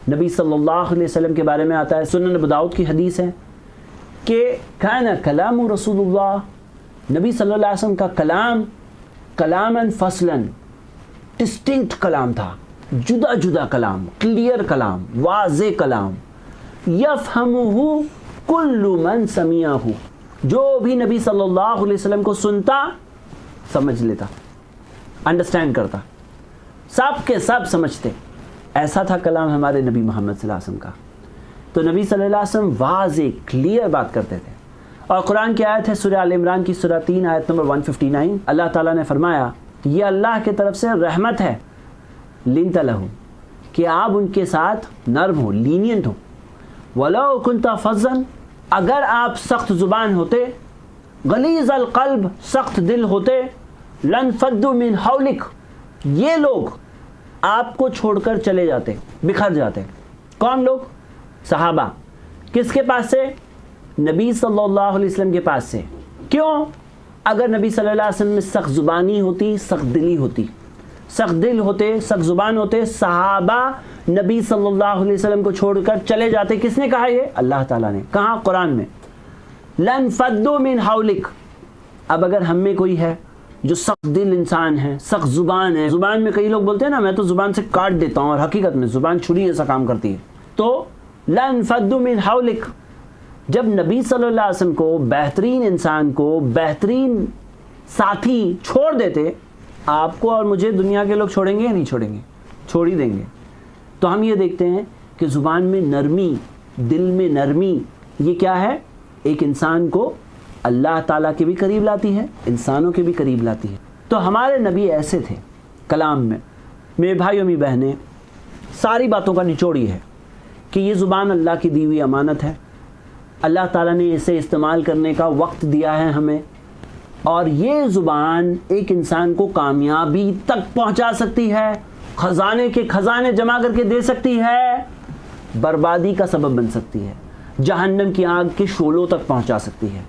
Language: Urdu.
نبی صلی اللہ علیہ وسلم کے بارے میں آتا ہے، سنن ابو داؤد کی حدیث ہے کہ کان کلام رسول اللہ، نبی صلی اللہ علیہ وسلم کا کلام کلاماً فصلاً، ڈسٹنکٹ کلام تھا، جدا جدا کلام، کلیئر کلام، واضح کلام، یفہمہ کل من سمعہ، جو بھی نبی صلی اللہ علیہ وسلم کو سنتا سمجھ لیتا، انڈرسٹینڈ کرتا، سب کے سب سمجھتے. ایسا تھا کلام ہمارے نبی محمد صلی اللہ علیہ وسلم کا. تو نبی صلی اللہ علیہ وسلم واضح کلیئر بات کرتے تھے. اور قرآن کی آیت ہے سورہ آل عمران کی سورہ 3 آیت نمبر 159. اللہ تعالیٰ نے فرمایا یہ اللہ کی طرف سے رحمت ہے، لنت لہم، کہ آپ ان کے ساتھ نرم ہو، لینینٹ ہو. وَلَوْ كُنْتَ فَظًّا، اگر آپ سخت زبان ہوتے، غلیظ القلب، سخت دل ہوتے، لَانْفَضُّوا مِنْ حَوْلِكَ، یہ لوگ آپ کو چھوڑ کر چلے جاتے، بکھر جاتے. کون لوگ؟ صحابہ. کس کے پاس سے؟ نبی صلی اللہ علیہ وسلم کے پاس سے. کیوں؟ اگر نبی صلی اللہ علیہ وسلم میں سخت زبانی ہوتی، سخت دلی ہوتی، سخت دل ہوتے، سخت زبان ہوتے، صحابہ نبی صلی اللہ علیہ وسلم کو چھوڑ کر چلے جاتے. کس نے کہا یہ؟ اللہ تعالیٰ نے. کہاں؟ قرآن میں. لَانْفَضُّوا مِنْ حَوْلِكَ. اب اگر ہم میں کوئی ہے جو سخت دل انسان ہے، سخت زبان ہے، زبان میں کئی لوگ بولتے ہیں نا میں تو زبان سے کاٹ دیتا ہوں، اور حقیقت میں زبان چھری ایسا کام کرتی ہے. تو لَانْفَضُّوا مِنْ حَوْلِكَ، جب نبی صلی اللہ علیہ وسلم کو، بہترین انسان کو، بہترین ساتھی چھوڑ دیتے، آپ کو اور مجھے دنیا کے لوگ چھوڑیں گے یا نہیں چھوڑیں گے؟ چھوڑ ہی دیں گے. تو ہم یہ دیکھتے ہیں کہ زبان میں نرمی، دل میں نرمی، یہ کیا ہے؟ ایک انسان کو اللہ تعالیٰ کے بھی قریب لاتی ہے، انسانوں کے بھی قریب لاتی ہے. تو ہمارے نبی ایسے تھے کلام میں. میرے بھائیوں میری بہنیں، ساری باتوں کا نچوڑ یہ ہے کہ یہ زبان اللہ کی دی ہوئی امانت ہے. اللہ تعالیٰ نے اسے استعمال کرنے کا وقت دیا ہے ہمیں، اور یہ زبان ایک انسان کو کامیابی تک پہنچا سکتی ہے، خزانے کے خزانے جمع کر کے دے سکتی ہے، بربادی کا سبب بن سکتی ہے، جہنم کی آگ کے شعلوں تک پہنچا سکتی ہے.